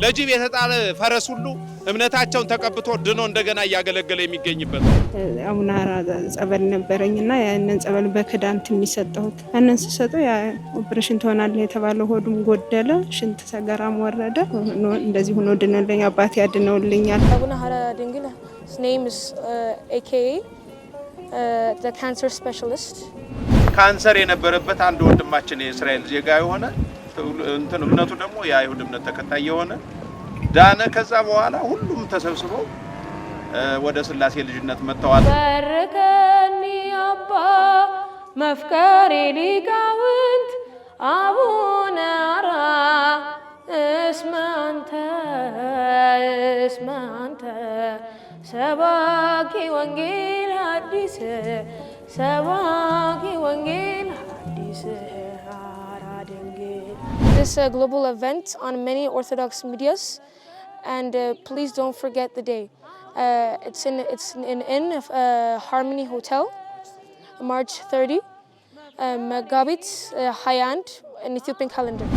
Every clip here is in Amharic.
ለጅብ የተጣለ ፈረስ ሁሉ እምነታቸውን ተቀብቶ ድኖ እንደገና ያገለገለ የሚገኝበት አቡናራ ጸበል ነበረኝና ያንን ጸበል በክዳን የሚሰጠውት ያንን ሲሰጠው ያ ኦፕሬሽን ትሆናለህ የተባለው ሆዱም ጎደለ፣ ሽንት ሰገራም ወረደ። እንደዚህ ሆኖ ድነልኝ አባቴ ያድነውልኛል። አቡናራ ድንግል his name is aka the cancer specialist ካንሰር የነበረበት አንድ ወንድማችን የእስራኤል ዜጋ የሆነ እምነቱ ደግሞ የአይሁድ እምነት ተከታይ የሆነ ዳነ። ከዛ በኋላ ሁሉም ተሰብስበው ወደ ስላሴ ልጅነት መጥተዋል። በረከኒ አባ መፍቀሬ ሊቃውንት አቡናራ እስመ አንተ ሰባኪ ወንጌል አዲስ ሰባኪ ወንጌል አዲስ This global event on many Orthodox medias, and please don't forget the day. It's in Harmony Hotel, March 30, Megabit Hayand, in Ethiopian calendar.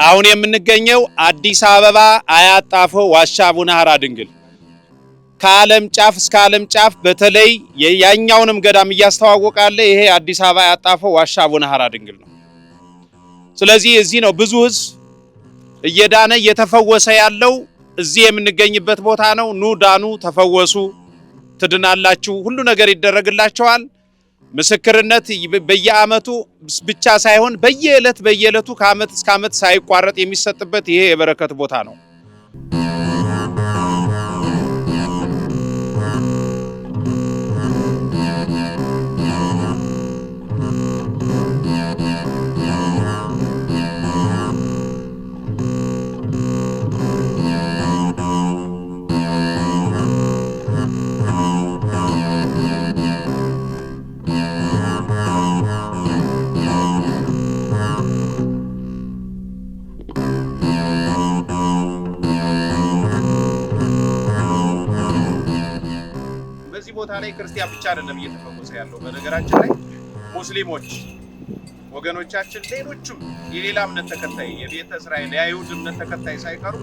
አሁን የምንገኘው አዲስ አበባ አያጣፎ ዋሻ አቡናራ ድንግል ከዓለም ጫፍ እስከ ዓለም ጫፍ በተለይ ያኛውንም ገዳም እያስተዋወቃለ ይሄ አዲስ አበባ አያጣፎ ዋሻ አቡናራ ድንግል ነው። ስለዚህ እዚህ ነው ብዙ ሕዝብ እየዳነ እየተፈወሰ ያለው። እዚህ የምንገኝበት ቦታ ነው። ኑ ዳኑ፣ ተፈወሱ፣ ትድናላችሁ፣ ሁሉ ነገር ይደረግላችኋል። ምስክርነት በየአመቱ ብቻ ሳይሆን በየዕለቱ ከአመት እስከ አመት ሳይቋረጥ የሚሰጥበት ይሄ የበረከት ቦታ ነው። ቦታ ላይ ክርስቲያን ብቻ አይደለም እየተፈወሰ ያለው። በነገራችን ላይ ሙስሊሞች ወገኖቻችን ሌሎችም የሌላ እምነት ተከታይ የቤተ እስራኤል የአይሁድ እምነት ተከታይ ሳይቀሩ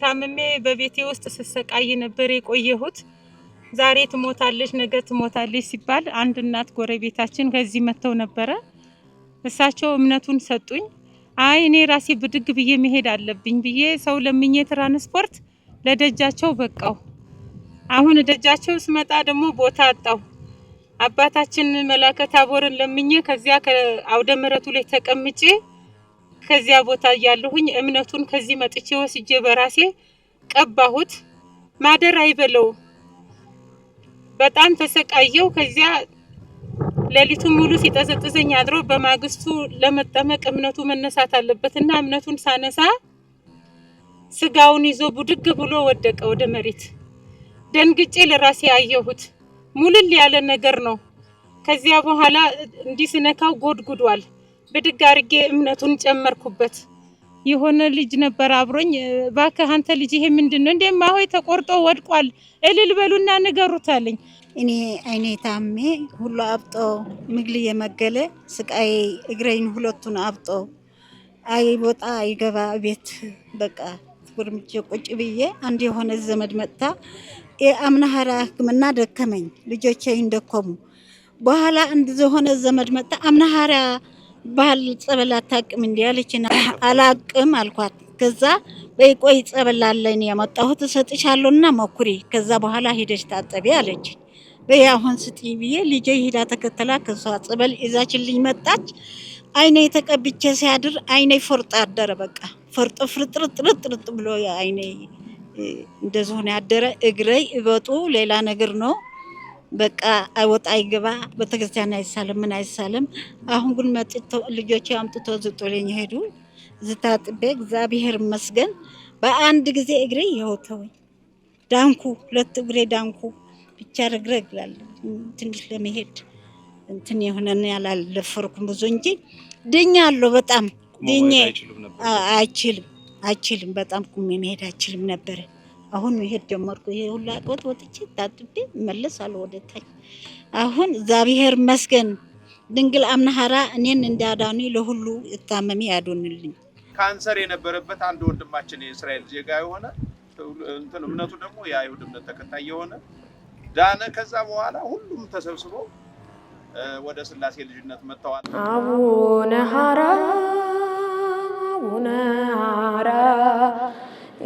ታምሜ በቤቴ ውስጥ ስሰቃይ ነበር የቆየሁት። ዛሬ ትሞታለሽ ነገ ትሞታለሽ ሲባል አንድ እናት ጎረቤታችን ከዚህ መተው ነበር። እሳቸው እምነቱን ሰጡኝ። አይ እኔ ራሴ ብድግ ብዬ መሄድ አለብኝ ብዬ ሰው ለምኜ ትራንስፖርት ለደጃቸው በቃው። አሁን ደጃቸው ስመጣ ደግሞ ቦታ አጣው። አባታችን መላከ ታቦርን ለምኜ ከዚያ ከአውደ ምሕረቱ ላይ ተቀምጬ ከዚያ ቦታ ያለሁኝ እምነቱን ከዚህ መጥቼ ወስጄ በራሴ ቀባሁት። ማደር አይበለው በጣም ተሰቃየው። ከዚያ ሌሊቱን ሙሉ ሲጠዘጥዘኝ አድሮ በማግስቱ ለመጠመቅ እምነቱ መነሳት አለበትና እምነቱን ሳነሳ ስጋውን ይዞ ቡድግ ብሎ ወደቀ ወደ መሬት። ደንግጬ ለራሴ አየሁት። ሙልል ያለ ነገር ነው። ከዚያ በኋላ እንዲስነካው ጎድጉዷል። በድግ አርጌ እምነቱን ጨመርኩበት። የሆነ ልጅ ነበር አብሮኝ ባከህ አንተ ልጅ ይሄ ምንድነው እንደማ ሆይ ተቆርጦ ወድቋል እልል በሉና ንገሩት አለኝ። እኔ አይኔ ታሜ ሁሉ አብጦ ምግል የመገለ ስቃይ እግሬን ሁለቱን አብጦ አይወጣ አይገባ ቤት በቃ ጉርምጭ ቁጭ ብዬ አንድ የሆነ ዘመድ መጣ የአምናሃራ ህክምና ደከመኝ ልጆቼ እንደኮሙ በኋላ አንድ የሆነ ዘመድ መጣ አምናሃራ ባህል ጸበል አታቅም እንዴ አለችና አላቅም አልኳት። ከዛ በይቆይ ጸበል አለኝ ያመጣሁት ሰጥቻለሁና መኩሪ ከዛ በኋላ ሄደሽ ታጠቢ አለች። በያሁን ስጢ ብዬ ልጄ ሄዳ ተከተላ ከሷ ጸበል ይዛችልኝ መጣች። አይኔ ተቀብቼ ሲያድር አይኔ ፈርጦ አደረ። በቃ ፈርጦ ፍርጥርጥርጥርጥ ብሎ አይኔ እንደዚህ ሆነ ያደረ። እግሬ እበጡ ሌላ ነገር ነው። በቃ አይወጣ አይገባ በተክርስቲያን አይሳለም ምን አይሳለም። አሁን ግን መጥቶ ልጆቼ አምጥቶ ዝጦልኝ ሄዱ። ዝታጥቤ እግዚአብሔር ይመስገን በአንድ ጊዜ እግሬ ይወጣው ዳንኩ። ሁለት እግሬ ዳንኩ። ብቻ ረግረግ ይላል ትንሽ ለመሄድ እንትን የሆነን ያላለፈርኩም ብዙ እንጂ ድኛለሁ። በጣም ድኜ አይችልም በጣም ቁሜ መሄድ አይችልም ነበር። አሁን መሄድ ጀመርኩ። ይሄ ሁላ ወጥቼ ታጥቤ እመለሳለሁ ወደታች። አሁን እግዚአብሔር ይመስገን ድንግል አምናሃራ እኔን እንዳዳኒ ለሁሉ እታመሚ ያዶንልኝ። ካንሰር የነበረበት አንድ ወንድማችን የእስራኤል ዜጋ የሆነ እንትን እምነቱ ደግሞ የአይሁድ እምነት ተከታይ የሆነ ዳነ። ከዛ በኋላ ሁሉም ተሰብስበው ወደ ስላሴ ልጅነት መጥተዋል። አቡነ ሐራ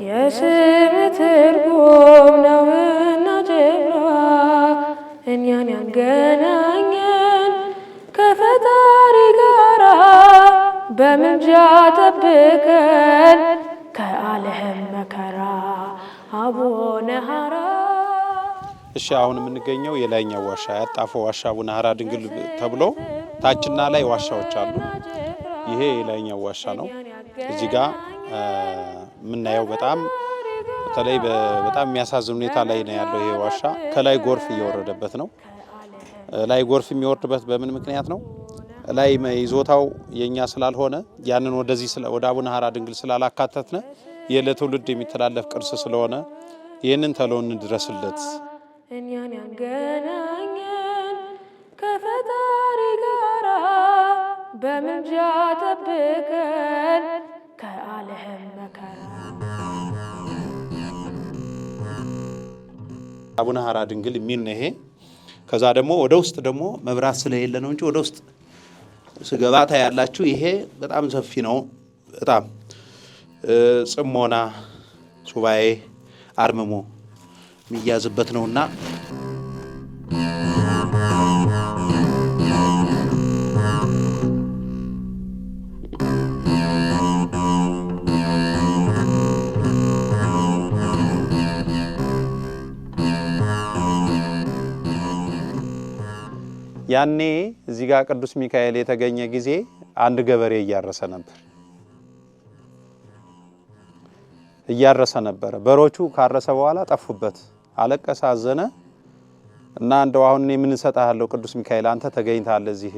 የስም ትርጉም ነውና ጀግና እኛን ያገናኘን ከፈጣሪ ጋራ በምልጃ ጠብቀን ከዓለም መከራ አቡነ ሐራ። እሺ አሁን የምንገኘው የላይኛው ዋሻ ያጣፈው ዋሻ አቡነ ሐራ ድንግል ተብሎ ታችና ላይ ዋሻዎች አሉ። ይሄ የላይኛው ዋሻ ነው። እዚህ ጋር ምናየው በጣም በተለይ በጣም የሚያሳዝን ሁኔታ ላይ ነው ያለው። ይሄ ዋሻ ከላይ ጎርፍ እየወረደበት ነው። ላይ ጎርፍ የሚወርድበት በምን ምክንያት ነው? ላይ ይዞታው የኛ ስላልሆነ ያንን ወደዚህ ወደ አቡነ ሐራ ድንግል ስላላካተትነ የለትውልድ የሚተላለፍ ቅርስ ስለሆነ ይሄንን ተሎን ድረስለት። እኛን ያገናኘን ከፈጣሪ ጋራ በምልጃ ጠብቀን ከዓለም መከራ። አቡነ ሐራ ድንግል የሚል ነው ይሄ። ከዛ ደግሞ ወደ ውስጥ ደግሞ መብራት ስለሌለ ነው እንጂ ወደ ውስጥ ስገባታ ያላችሁ ይሄ በጣም ሰፊ ነው። በጣም ጽሞና ሱባኤ አርምሞ የሚያዝበት ነውና ያኔ እዚህ ጋር ቅዱስ ሚካኤል የተገኘ ጊዜ አንድ ገበሬ እያረሰ ነበር። በሮቹ ካረሰ በኋላ ጠፉበት። አለቀሰ፣ አዘነ እና እንደው አሁን እኔ ምን ሰጣለሁ ቅዱስ ሚካኤል አንተ ተገኝታል እዚህ።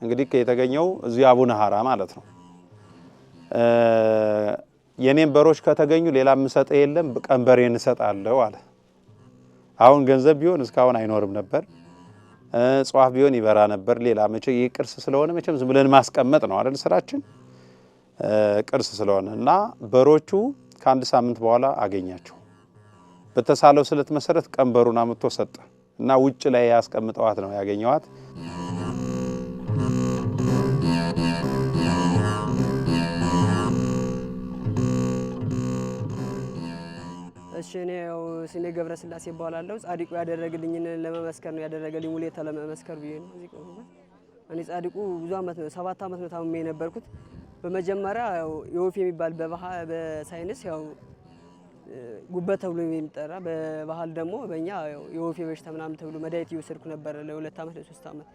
እንግዲህ የተገኘው እዚህ አቡነ ሐራ ማለት ነው። የኔም በሮች ከተገኙ ሌላ ምሰጠ የለም ቀንበሬን እሰጣለሁ አለ። አሁን ገንዘብ ቢሆን እስካሁን አይኖርም ነበር። ጽዋፍ ቢሆን ይበራ ነበር። ሌላ መቼ ይቅርስ ስለሆነ መቼም ዝም ብለን ማስቀመጥ ነው አይደል ስራችን፣ ቅርስ ስለሆነ እና በሮቹ ከአንድ ሳምንት በኋላ አገኛቸው። በተሳለው ስለት መሰረት ቀንበሩን አምጥቶ ሰጠ እና ውጭ ላይ ያስቀምጠዋት ነው ያገኘዋት። እሺ እኔው ስሜ ገብረ ስላሴ ይባላለሁ። ጻድቁ ያደረገልኝን ለመመስከር ነው ያደረገልኝ ውለታ ለመመስከር ብዬ ነው እዚህ ቆመ። እኔ ጻድቁ ብዙ አመት ነው 7 አመት ነው ታምሜ የነበርኩት። በመጀመሪያ ያው የወፍ የሚባል በሳይንስ ያው ጉበት ተብሎ የሚጠራ በባህል ደግሞ በእኛ ያው የወፍ በሽታ ምናምን ተብሎ መድኃኒት እየወሰድኩ ነበር ለ2 አመት ለ3 አመት።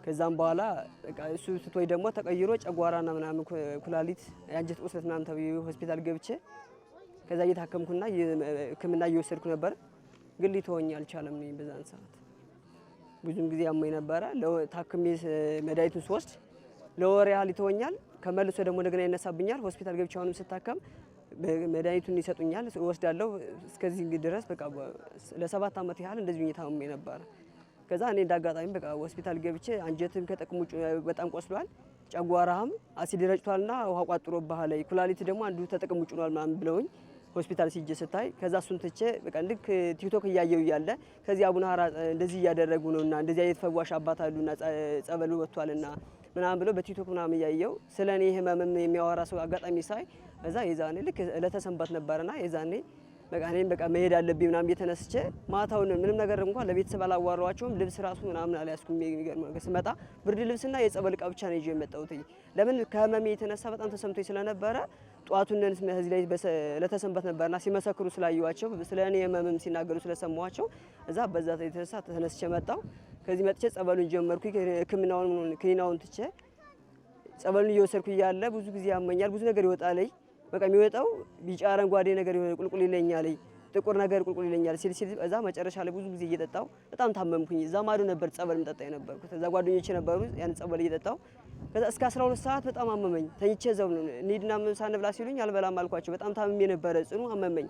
ከዛም በኋላ በቃ እሱ ስትወይ ደግሞ ተቀይሮ ጨጓራና ምናምን ኩላሊት የአንጀት ቁስለት ምናምን ተብሎ ሆስፒታል ገብቼ ከዛ እየታከምኩና ሕክምና እየወሰድኩ ነበር። ግን ሊተወኝ አልቻለም። በዛን ሰዓት ብዙም ጊዜ ያመኝ ነበር። ታክሜ መድኃኒቱን ስወስድ ለወር ያህል ይተወኛል። ከመልሶ ደግሞ እንደገና ይነሳብኛል። ሆስፒታል ገብቼ አሁንም ስታከም መድኃኒቱን ይሰጡኛል፣ ወስዳለሁ። እስከዚህ ድረስ በቃ ለ7 ዓመት ያህል እንደዚህ ታምሜ ነበር። ከዛ እኔ እንዳጋጣሚ በቃ ሆስፒታል ገብቼ አንጀትም ከጥቅም ውጭ በጣም ቆስሏል፣ ጨጓራህም አሲድ ረጭቷልና ውሃ ቋጥሮብሃል፣ ኩላሊት ደግሞ አንዱ ተጥቅም ውጭ ሆኗል ምናምን ብለውኝ ሆስፒታል ሲጀ ስታይ ከዛ እሱን ትቼ በቃ ልክ ቲክቶክ እያየው እያለ ከዚህ አቡነ ሀራ እንደዚህ እያደረጉ ነውና እንደዚህ አይነት ፈዋሽ አባት አሉና ጸበሉ ወጥቷልና ምናምን ብለው በቲክቶክ ምናምን እያየው ስለኔ ህመምም የሚያወራ ሰው አጋጣሚ ሳይ እዛ የዛኔ ልክ ለተሰንበት ነበርና የዛኔ በቃ እኔም በቃ መሄድ አለብኝ ምናምን እየተነስቼ ማታውን ምንም ነገር እንኳን ለቤተሰብ አላዋራኋቸውም። ልብስ ራሱ ምናምን አልያዝኩም። የሚገርም ነገር ስመጣ ብርድ ልብስና የጸበል ዕቃ ብቻ ነው ይዤ የመጣሁት። ለምን ከህመሜ የተነሳ በጣም ተሰምቶኝ ስለነበረ ጧቱን እዚህ ላይ ለተሰንበት ነበርና ሲመሰክሩ ስላየኋቸው ስለኔ ህመምም ሲናገሩ ስለሰማኋቸው እዛ በዛ የተነሳ ተነስቼ መጣሁ። ከዚህ መጥቼ ጸበሉን ጀመርኩ። ህክምናውን ክኒናውን ትቼ ጸበሉን እየወሰድኩ እያለ ብዙ ጊዜ ያመኛል፣ ብዙ ነገር ይወጣልኝ። በቃ የሚወጣው ቢጫ አረንጓዴ ነገር ቁልቁል ይለኛል፣ ጥቁር ነገር ቁልቁል ይለኛል ሲል እዛ መጨረሻ ላይ ብዙ ጊዜ እየጠጣው በጣም ታመምኩኝ። እዛ ማዶ ነበር ጸበል መጠጣ የነበርኩት። እዛ ጓደኞቼ ነበሩ ያን ጸበል እየጠጣው ከዛ እስከ 12 ሰዓት በጣም አመመኝ። ተኝቼ እዛው እንሂድና ምሳ እንብላ ሲሉኝ አልበላም አልኳቸው። በጣም ታምሜ ነበረ፣ ጽኑ አመመኝ።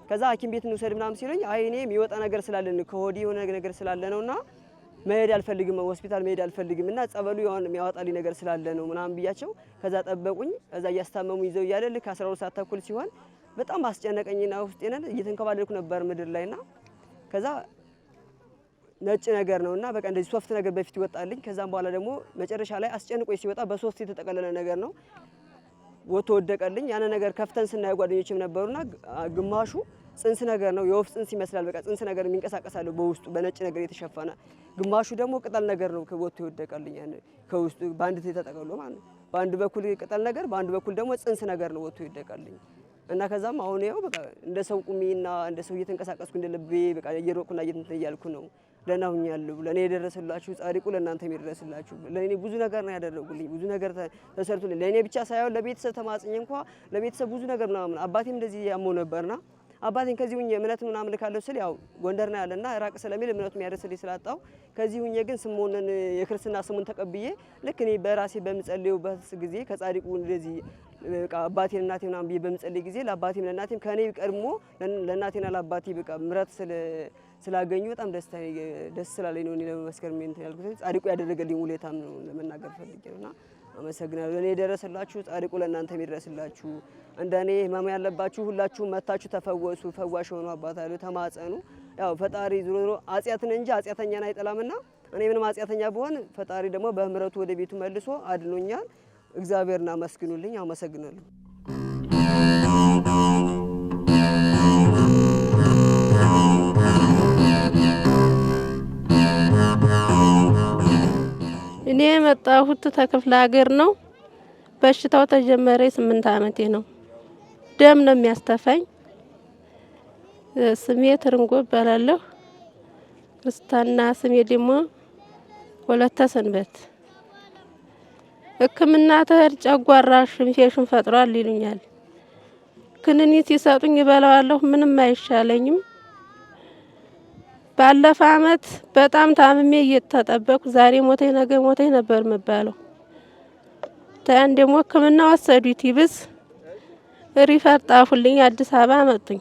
ከዛ ሐኪም ቤት እንውሰድ ምናምን ሲሉኝ አይ እኔ የሚወጣ ነገር ስላለ ነው ከሆዲ የሆነ ነገር ስላለ ነውና መሄድ አልፈልግም፣ ሆስፒታል መሄድ አልፈልግም እና ጸበሉ የሆነ የሚያወጣልኝ ነገር ስላለ ነው ምናምን ብያቸው ከዛ ጠበቁኝ። ከዛ እያስታመሙ ይዘው እያለ ልክ 12 ሰዓት ተኩል ሲሆን በጣም አስጨነቀኝና ውስጤን እየተንከባለልኩ ነበር ምድር ላይና ከዛ ነጭ ነገር ነውና በቃ እንደዚህ ሶፍት ነገር በፊት ይወጣልኝ። ከዛም በኋላ ደግሞ መጨረሻ ላይ አስጨንቆኝ ሲወጣ በሶስት የተጠቀለለ ነገር ነው ወጥቶ ወደቀልኝ። ያን ነገር ከፍተን ስናየው ጓደኞችም ነበሩና ግማሹ ጽንስ ነገር ነው፣ የወፍ ጽንስ ይመስላል። በቃ ጽንስ ነገር የሚንቀሳቀሳለው በውስጡ በነጭ ነገር የተሸፈነ፣ ግማሹ ደግሞ ቅጠል ነገር ነው ወጥቶ ይወደቀልኝ። ያን ከውስጡ በአንድ ተጠቅልሎ ማለት ነው። በአንድ በኩል ቅጠል ነገር፣ በአንድ በኩል ደግሞ ጽንስ ነገር ነው ወጥቶ ይወደቀልኝ። እና ከዛም አሁን ያው በቃ እንደ ሰው ቁሚና እንደ ሰው እየተንቀሳቀስኩ እንደ ልቤ በቃ እየሮጥኩና እያልኩ ነው። ደህና ሁኛለሁ። ለኔ የደረሰላችሁ ጻድቁ ለእናንተ የሚደረስላችሁ። ለኔ ብዙ ነገር ነው ያደረጉልኝ፣ ብዙ ነገር ተሰርቶልኝ። ለኔ ብቻ ሳይሆን ለቤተሰብ ተማጽኝ እንኳን ለቤተሰብ ብዙ ነገር ምናምን አባቴም እንደዚህ ያመው ነበርና አባቴን ከዚህ ሁኜ እምነት ምናምን ልካለሁ ስል ያው ጎንደር ነው ያለና ራቅ ስለሚል እምነቱ የሚያደርስልኝ ስላጣው ከዚህ ሁኜ ግን ስሙንን የክርስትና ስሙን ተቀብዬ ልክ እኔ በራሴ በምጸልዩበት ጊዜ ከጻድቁ እንደዚህ በቃ አባቴን እናቴን ምናምን ብዬ በምጸልይ ጊዜ ለአባቴም ለእናቴም ከኔ ቀድሞ ለእናቴና ለአባቴ በቃ ምረት ስላገኙ በጣም ደስ ስላለኝ ነው እኔ ለመመስከር ምን ያልኩት። ጻድቁ ያደረገልኝ ውለታም ነው ለመናገር ፈልጌ ነውና አመሰግናለሁ። ለኔ የደረሰላችሁ ጻድቁ ለእናንተ የሚደረስላችሁ። እንደኔ ህመም ያለባችሁ ሁላችሁ መታችሁ ተፈወሱ። ፈዋሽ ሆኖ አባት አሉ ተማጸኑ። ያው ፈጣሪ ዞሮ ዞሮ አጽያትን እንጂ አጽያተኛን አይጠላምና እኔ ምንም አጽያተኛ ብሆን ፈጣሪ ደግሞ በምህረቱ ወደ ቤቱ መልሶ አድኖኛል። እግዚአብሔርን አመስግኑልኝ። አመሰግናለሁ። እኔ የመጣሁት ተክፍለ ሀገር ነው። በሽታው ተጀመረ 8 ዓመቴ ነው። ደም ነው የሚያስተፋኝ። ስሜ ትርንጎ እባላለሁ። ክርስትና ስሜ ደግሞ ወለተ ሰንበት። ሕክምና ተሄድ ጨጓራሽ ኢንፌክሽን ፈጥሯል ይሉኛል። ክኒን ሲሰጡኝ እበላዋለሁ፣ ምንም አይሻለኝም። ባለፈ አመት በጣም ታምሜ እየተጠበቅኩ ዛሬ ሞተኝ ነገ ሞተኝ ነበር የምባለው። ታን ደግሞ ሕክምና ወሰዱት ይብስ ሪፈር ጣፉልኝ፣ አዲስ አበባ መጡኝ።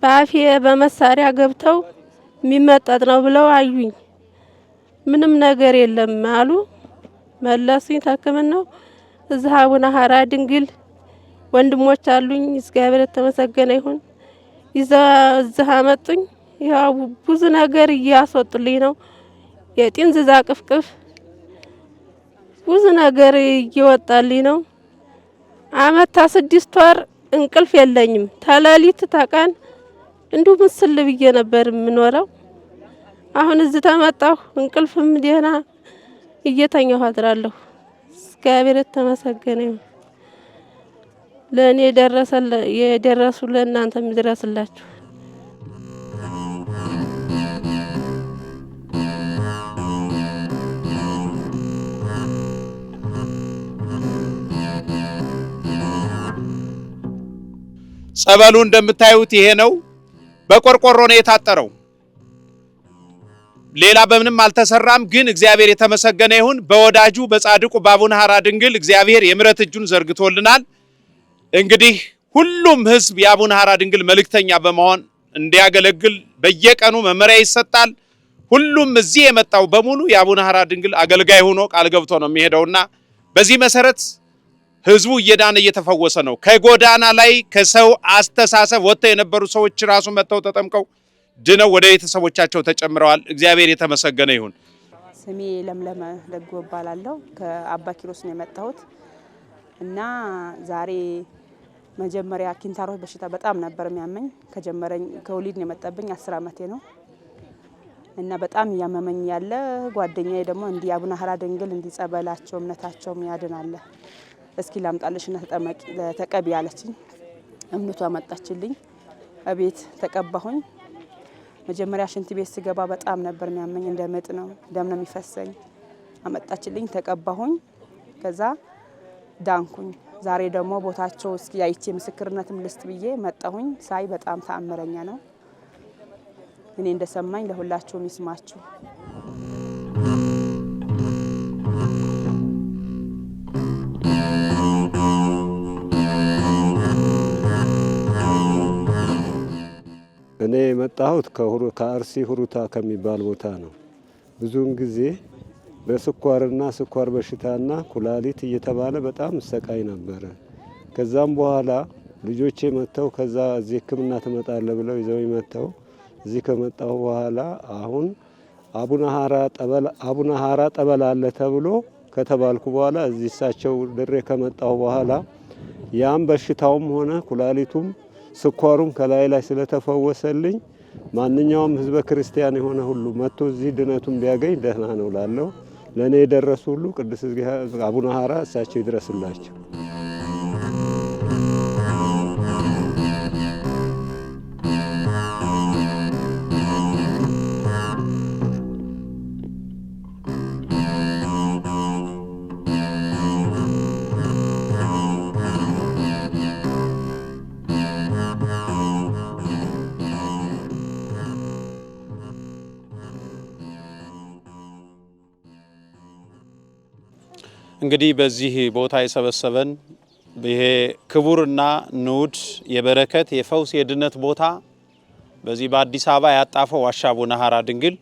በአፌ በመሳሪያ ገብተው የሚመጠጥ ነው ብለው አዩኝ። ምንም ነገር የለም አሉ። መለሱኝ ተሕክምናው። እዛ አቡነ ሀራ ድንግል ወንድሞች አሉኝ፣ እግዚአብሔር የተመሰገነ ይሁን። እዛ አመጡኝ። ያው ብዙ ነገር እያስወጡልኝ ነው። የጢንዝዛ ቅፍቅፍ ብዙ ነገር እየወጣልኝ ነው። አመት 6 ወር እንቅልፍ የለኝም። ተለሊት ተቀን እንዲሁ ምስል ብዬ ነበር የምኖረው። አሁን እዚህ ተመጣሁ እንቅልፍም ደህና እየተኛሁ አድራለሁ። እግዚአብሔር የተመሰገነ ይሁን። ለኔ የደረሱ ለእናንተ የሚደርስላችሁ። ጸበሉ እንደምታዩት ይሄ ነው። በቆርቆሮ ነው የታጠረው። ሌላ በምንም አልተሰራም። ግን እግዚአብሔር የተመሰገነ ይሁን። በወዳጁ በጻድቁ በአቡነ ሐራ ድንግል እግዚአብሔር የምሕረት እጁን ዘርግቶልናል። እንግዲህ ሁሉም ሕዝብ የአቡነ ሐራ ድንግል መልእክተኛ በመሆን እንዲያገለግል በየቀኑ መመሪያ ይሰጣል። ሁሉም እዚህ የመጣው በሙሉ የአቡነ ሐራ ድንግል አገልጋይ ሆኖ ቃል ገብቶ ነው የሚሄደውና በዚህ መሰረት ሕዝቡ እየዳነ እየተፈወሰ ነው። ከጎዳና ላይ ከሰው አስተሳሰብ ወጥተው የነበሩ ሰዎች ራሱ መጥተው ተጠምቀው ድነው ወደ ቤተሰቦቻቸው ተጨምረዋል። እግዚአብሔር የተመሰገነ ይሁን። ስሜ ለምለም ደጎ እባላለሁ። ከአባ ኪሮስ ነው የመጣሁት እና ዛሬ መጀመሪያ ኪንታሮት በሽታ በጣም ነበር የሚያመኝ። ከጀመረኝ ከወሊድ ነው የመጣብኝ 10 ዓመቴ ነው እና በጣም ያመመኝ ያለ ጓደኛዬ ደግሞ እንዲ አቡነ ሐራ ድንግል እንዲጸበላቸው እምነታቸው ያድናል እስኪ ላምጣልሽና ተቀቢ ያለችኝ እምነቷ መጣችልኝ። አቤት ተቀባሁኝ። መጀመሪያ ሽንት ቤት ስገባ በጣም ነበር የሚያመኝ፣ እንደ ምጥ ነው፣ ደም ነው የሚፈሰኝ። አመጣችልኝ፣ ተቀባሁኝ፣ ከዛ ዳንኩኝ። ዛሬ ደግሞ ቦታቸው እስኪ አይቼ ምስክርነትም ልስጥ ብዬ መጣሁኝ። ሳይ በጣም ተአምረኛ ነው። እኔ እንደሰማኝ ለሁላችሁም ይስማችሁ። እኔ የመጣሁት ከአርሲ ሁሩታ ከሚባል ቦታ ነው። ብዙውን ጊዜ በስኳርና ስኳር በሽታና ኩላሊት እየተባለ በጣም ሰቃይ ነበረ። ከዛም በኋላ ልጆቼ መጥተው ከዛ እዚህ ሕክምና ትመጣለህ ብለው ይዘው መጥተው እዚህ ከመጣሁ በኋላ አሁን አቡነ ሐራ ጠበል አለ ተብሎ ከተባልኩ በኋላ እዚህ እሳቸው ድሬ ከመጣሁ በኋላ ያም በሽታውም ሆነ ኩላሊቱም ስኳሩም ከላይ ላይ ስለተፈወሰልኝ ማንኛውም ህዝበ ክርስቲያን የሆነ ሁሉ መጥቶ እዚህ ድነቱን ቢያገኝ ደህና ነው ላለው ለኔ የደረሱ ሁሉ ቅዱስ አቡነ ሐራ እሳቸው ይድረስላቸው። እንግዲህ በዚህ ቦታ የሰበሰበን ይሄ ክቡርና ንዑድ የበረከት የፈውስ የድነት ቦታ በዚህ በአዲስ አበባ ያጣፈው ዋሻ አቡነ ሐራ ድንግል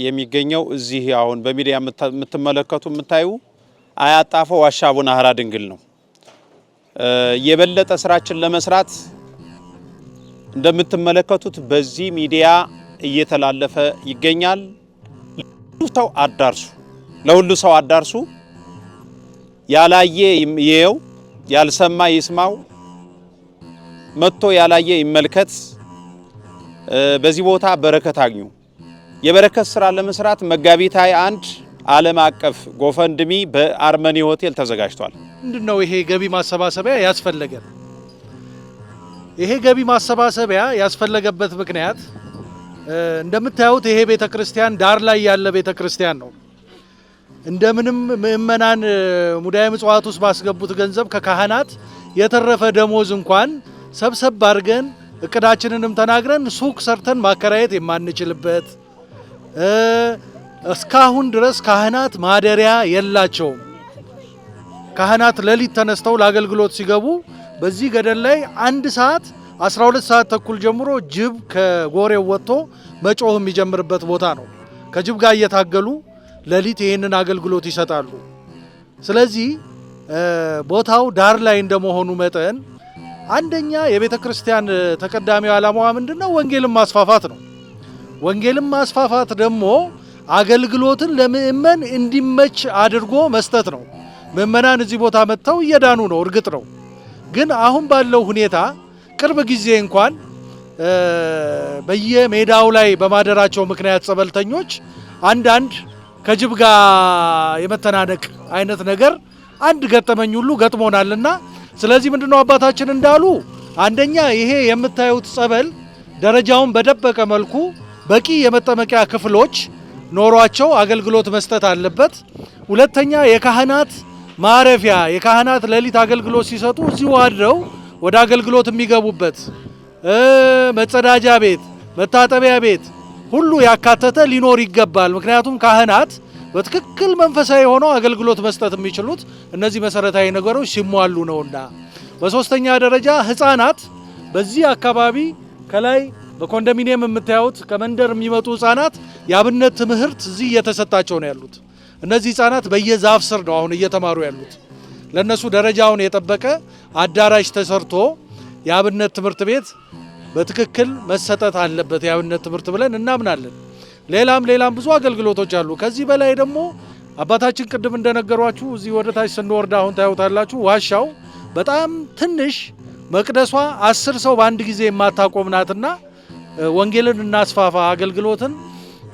የሚገኘው እዚህ አሁን በሚዲያ የምትመለከቱ የምታዩ አያጣፈው ዋሻ አቡነ ሐራ ድንግል ነው። የበለጠ ስራችን ለመስራት እንደምትመለከቱት በዚህ ሚዲያ እየተላለፈ ይገኛል። ለሁሉ ሰው አዳርሱ። ያላየ ይየው፣ ያልሰማ ይስማው፣ መጥቶ ያላየ ይመልከት። በዚህ ቦታ በረከት አግኙ። የበረከት ስራ ለመስራት መጋቢት 21 ዓለም አቀፍ ጎፈንድሚ በአርመኒ ሆቴል ተዘጋጅቷል። ምንድነው ይሄ ገቢ ማሰባሰቢያ ያስፈለገ? ይሄ ገቢ ማሰባሰቢያ ያስፈለገበት ምክንያት እንደምታዩት ይሄ ቤተክርስቲያን ዳር ላይ ያለ ቤተክርስቲያን ነው። እንደምንም ምእመናን ሙዳየ ምጽዋት ውስጥ ባስገቡት ገንዘብ ከካህናት የተረፈ ደሞዝ እንኳን ሰብሰብ አድርገን እቅዳችንንም ተናግረን ሱቅ ሰርተን ማከራየት የማንችልበት እስካሁን ድረስ ካህናት ማደሪያ የላቸውም። ካህናት ሌሊት ተነስተው ለአገልግሎት ሲገቡ በዚህ ገደል ላይ 1 ሰዓት 12 ሰዓት ተኩል ጀምሮ ጅብ ከጎሬው ወጥቶ መጮህ የሚጀምርበት ቦታ ነው። ከጅብ ጋር እየታገሉ ሌሊት ይህንን አገልግሎት ይሰጣሉ። ስለዚህ ቦታው ዳር ላይ እንደመሆኑ መጠን አንደኛ የቤተ ክርስቲያን ተቀዳሚው ዓላማዋ ምንድነው? ወንጌልን ማስፋፋት ነው። ወንጌልን ማስፋፋት ደግሞ አገልግሎትን ለምእመን እንዲመች አድርጎ መስጠት ነው። ምእመናን እዚህ ቦታ መጥተው እየዳኑ ነው፣ እርግጥ ነው። ግን አሁን ባለው ሁኔታ ቅርብ ጊዜ እንኳን በየሜዳው ላይ በማደራቸው ምክንያት ጸበልተኞች አንዳንድ ከጅብ ጋር የመተናነቅ አይነት ነገር አንድ ገጠመኝ ሁሉ ገጥሞናልና ስለዚህ ምንድነው አባታችን እንዳሉ አንደኛ ይሄ የምታዩት ጸበል ደረጃውን በደበቀ መልኩ በቂ የመጠመቂያ ክፍሎች ኖሯቸው አገልግሎት መስጠት አለበት። ሁለተኛ የካህናት ማረፊያ፣ የካህናት ሌሊት አገልግሎት ሲሰጡ እዚሁ አድረው ወደ አገልግሎት የሚገቡበት መጸዳጃ ቤት፣ መታጠቢያ ቤት፣ ሁሉ ያካተተ ሊኖር ይገባል። ምክንያቱም ካህናት በትክክል መንፈሳዊ ሆነው አገልግሎት መስጠት የሚችሉት እነዚህ መሰረታዊ ነገሮች ሲሟሉ ነውና። በሶስተኛ ደረጃ ህፃናት በዚህ አካባቢ ከላይ በኮንዶሚኒየም የምታዩት ከመንደር የሚመጡ ህፃናት የአብነት ትምህርት እዚህ እየተሰጣቸው ነው ያሉት። እነዚህ ህፃናት በየዛፍ ስር ነው አሁን እየተማሩ ያሉት። ለነሱ ደረጃውን የጠበቀ አዳራሽ ተሰርቶ የአብነት ትምህርት ቤት በትክክል መሰጠት አለበት የአብነት ትምህርት ብለን እናምናለን። ሌላም ብዙ አገልግሎቶች አሉ። ከዚህ በላይ ደግሞ አባታችን ቅድም እንደነገሯችሁ እዚህ ወደ ታች ስንወርድ አሁን ታዩታላችሁ። ዋሻው በጣም ትንሽ መቅደሷ 10 ሰው በአንድ ጊዜ የማታቆም ናትና ወንጌልን እናስፋፋ አገልግሎትን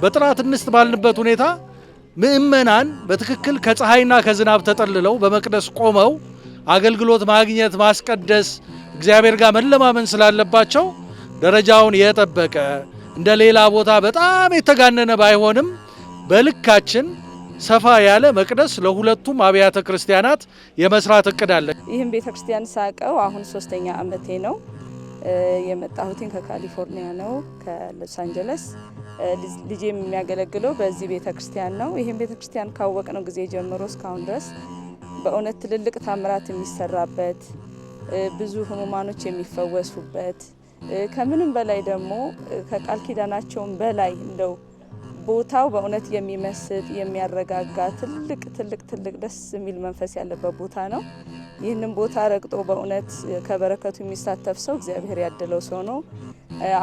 በጥራት እንስጥ ባልንበት ሁኔታ ምእመናን በትክክል ከፀሐይና ከዝናብ ተጠልለው በመቅደስ ቆመው አገልግሎት ማግኘት ማስቀደስ እግዚአብሔር ጋር መለማመን ስላለባቸው ደረጃውን የጠበቀ እንደ ሌላ ቦታ በጣም የተጋነነ ባይሆንም በልካችን ሰፋ ያለ መቅደስ ለሁለቱም አብያተ ክርስቲያናት የመስራት እቅድ አለ። ይህም ቤተክርስቲያን ሳቀው አሁን 3ኛ ዓመቴ ነው። የመጣሁትን ከካሊፎርኒያ ነው፣ ከሎስ አንጀለስ። ልጄም የሚያገለግለው በዚህ ቤተክርስቲያን ነው። ይህም ቤተክርስቲያን ካወቅነው ጊዜ ጀምሮ እስካሁን ድረስ በእውነት ትልልቅ ታምራት የሚሰራበት፣ ብዙ ህሙማኖች የሚፈወሱበት፣ ከምንም በላይ ደግሞ ከቃል ኪዳናቸውም በላይ እንደው ቦታው በእውነት የሚመስጥ የሚያረጋጋ ትልቅ ደስ የሚል መንፈስ ያለበት ቦታ ነው። ይህንን ቦታ ረግጦ በእውነት ከበረከቱ የሚሳተፍ ሰው እግዚአብሔር ያደለው ሰው ነው።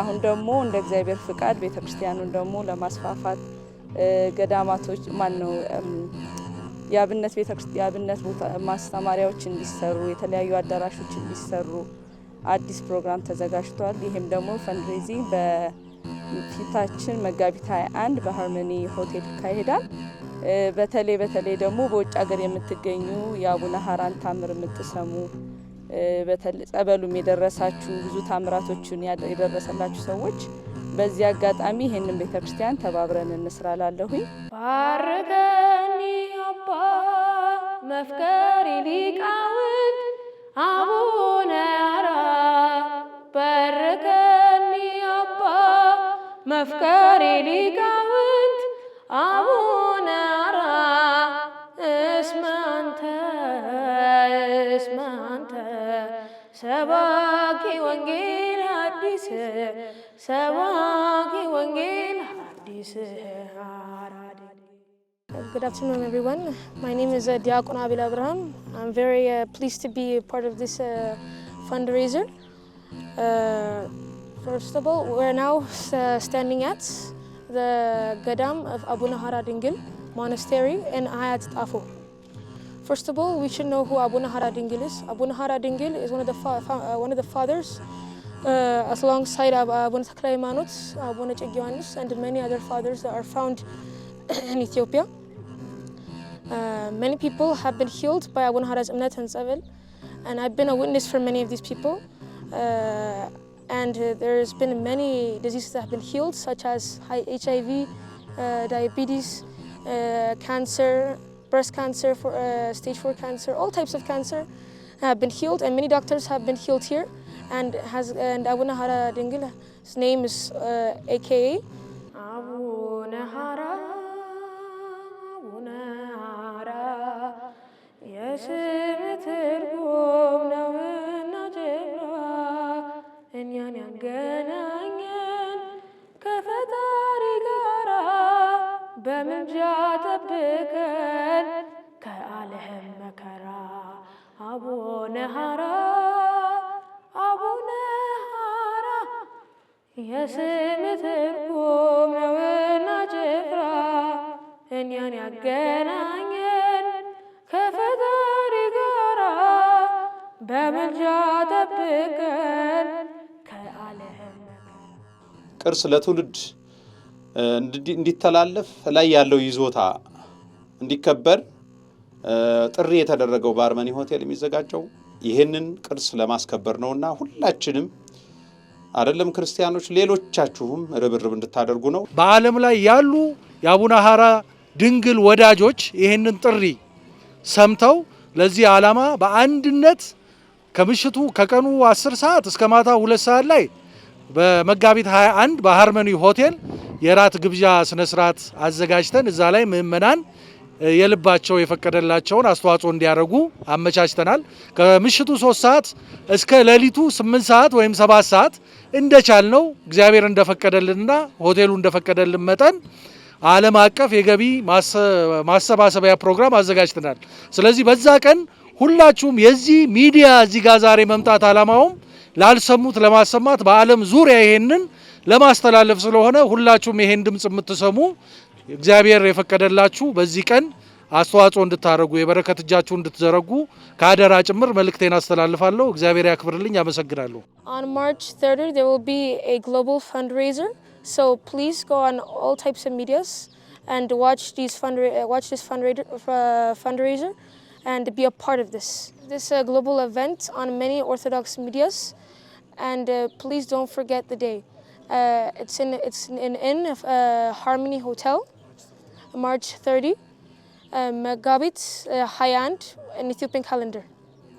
አሁን ደግሞ እንደ እግዚአብሔር ፍቃድ ቤተክርስቲያኑን ደግሞ ለማስፋፋት ገዳማቶች የአብነት ቦታ ማስተማሪያዎች እንዲሰሩ፣ የተለያዩ አዳራሾች እንዲሰሩ አዲስ ፕሮግራም ተዘጋጅቷል። ይህም ደግሞ ፈንድሬዚንግ በፊታችን መጋቢት 21 በሃርመኒ ሆቴል ይካሄዳል። በተለይ ደግሞ በውጭ ሀገር የምትገኙ የአቡነ ሀራን ታምር የምትሰሙ ጸበሉም የደረሳችሁ ብዙ ታምራቶችን የደረሰላችሁ ሰዎች በዚህ አጋጣሚ ይህንን ቤተክርስቲያን ተባብረን እንስራላለሁኝ። ባርከኒ አባ መፍቀሪ ሊቃውንት አቡነ ሀራ ባርከኒ አባ መፍቀሪ ሊቃውንት አቡነ ሀራ እስመ አንተ ሰባኪ ወንጌል ሐዲስ ሰባኪ ወንጌል ሐዲስ Good afternoon, everyone. My name is Diakon Abil Abraham. I'm very pleased to be a part of this fundraiser. First of all, we're now standing at the Gadam of Abuna Hara Dingil Monastery in Ayat Tafo. First of all, we should know who Abuna Hara Dingil is. Abuna Hara Dingil is one of the fathers, alongside Abuna Taklai Manut, Abuna Chegyonis, and many other fathers that are found in Ethiopia. Many people have been healed by Abuna Hara's Imnat and Tzavil, and I've been a witness for many of these people. And there's been many diseases that have been healed, such as HIV, diabetes, cancer, breast cancer, stage 4 cancer, all types of cancer have been healed, and many doctors have been healed here. And Abuna Hara Dingil, his name is AKA Abuna Hara. የስም ትርጉም ነውና ጀግና እኛን ያገናኘን ከፈጣሪ ጋራ በምልጃ ጠብቀን ከዓለም መከራ አቡነ ሀራ አቡነ ሀራ የስም ትርጉም ነውና ጭፍራ እኛን ያገናኘን ከፈጣሪ ጋራ በምልጃ ጠብቀን ከዓለም ቅርስ ለትውልድ እንዲተላለፍ ላይ ያለው ይዞታ እንዲከበር ጥሪ የተደረገው በሃርመኒ ሆቴል የሚዘጋጀው ይሄንን ቅርስ ለማስከበር ነውና ሁላችንም አይደለም ክርስቲያኖች ሌሎቻችሁም ርብርብ እንድታደርጉ ነው። በዓለም ላይ ያሉ የአቡነ ሀራ ድንግል ወዳጆች ይሄንን ጥሪ ሰምተው ለዚህ ዓላማ በአንድነት ከቀኑ 10 ሰዓት እስከ ማታ 2 ሰዓት ላይ በመጋቢት 21 በሃርመኒ ሆቴል የራት ግብዣ ስነ ስርዓት አዘጋጅተን እዛ ላይ ምእመናን የልባቸው የፈቀደላቸውን አስተዋጽኦ እንዲያደርጉ አመቻችተናል። ከምሽቱ 3 ሰዓት እስከ ሌሊቱ 8 ሰዓት ወይም 7 ሰዓት እንደቻልነው እግዚአብሔር እንደፈቀደልንና ሆቴሉ እንደፈቀደልን መጠን ዓለም አቀፍ የገቢ ማሰባሰቢያ ፕሮግራም አዘጋጅተናል። ስለዚህ በዛ ቀን ሁላችሁም የዚህ ሚዲያ እዚህ ጋር ዛሬ መምጣት ዓላማውም ላልሰሙት ለማሰማት በዓለም ዙሪያ ይሄንን ለማስተላለፍ ስለሆነ ሁላችሁም ይሄን ድምጽ የምትሰሙ እግዚአብሔር የፈቀደላችሁ በዚህ ቀን አስተዋጽኦ እንድታረጉ የበረከት እጃችሁ እንድትዘረጉ ካደራ ጭምር መልእክቴን አስተላልፋለሁ። እግዚአብሔር ያክብርልኝ። አመሰግናለሁ። On March 3rd there will be a global fundraiser, so please go on all types of medias and watch this fundraiser and be a part of this global event on many Orthodox medias, and please don't forget the day. It's in Harmony Hotel, March 30, Megabit 21 in Ethiopian calendar.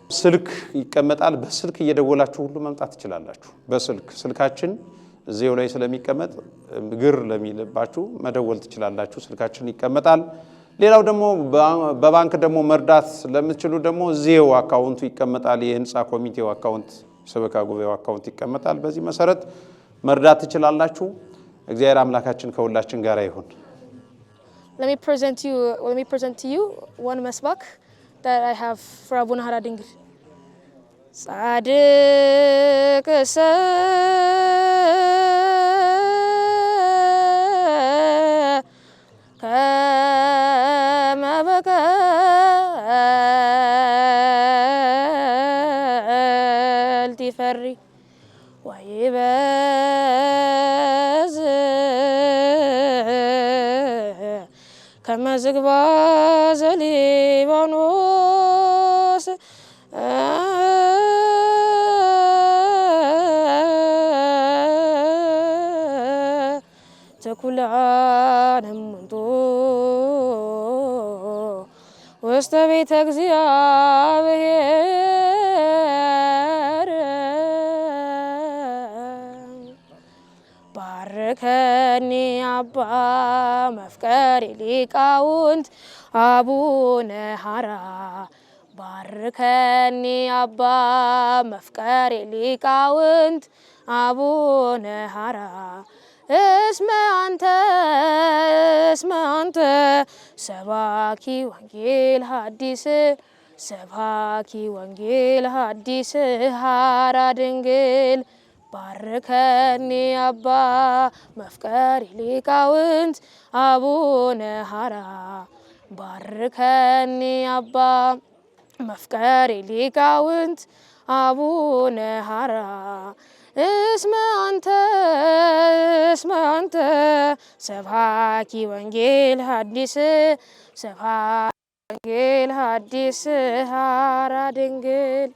ስልክ ይቀመጣል። በስልክ እየደወላችሁ ሁሉ መምጣት ትችላላችሁ። ስልካችን እዚያው ላይ ስለሚቀመጥ ግር ለሚልባችሁ መደወል ትችላላችሁ። ስልካችን ይቀመጣል። ሌላው ደግሞ በባንክ ደግሞ መርዳት ለምትችሉ ደግሞ እዚያው አካውንቱ ይቀመጣል። የህንጻ ኮሚቴው አካውንት፣ ሰበካ ጉባኤው አካውንት ይቀመጣል። በዚህ መሰረት መርዳት ትችላላችሁ። እግዚአብሔር አምላካችን ከሁላችን ጋር ይሁን። Let me present to you one መስባክ that I have for Abuna Hara Dingil. ጻድቅ ከመ በቀልት ይፈሪ ወይበዝ ከመ ዝግባ ዘሊባኖስ ተኩላነ እሙንቱ ውስተ ቤተ እግዚአብሔር ባርከኒ አባ መፍቀሪ ሊቃውንት አቡነ ሀራ ባርከኒ አባ መፍቀሪ ሊቃውንት አቡነ ሀራ እስመ አንተ ሰባኪ ወንጌል ሐዲስ ሀራ ድንግል ባርከኒ አባ መፍቀሪ ሊቃውንት አቡነ ሀራ ባርከኒ አባ መፍቀሪ ሊቃውንት አቡነ ሀራ እስመ አንተ ሰባኪ ወንጌል ሐዲስ ሀራ ድንግል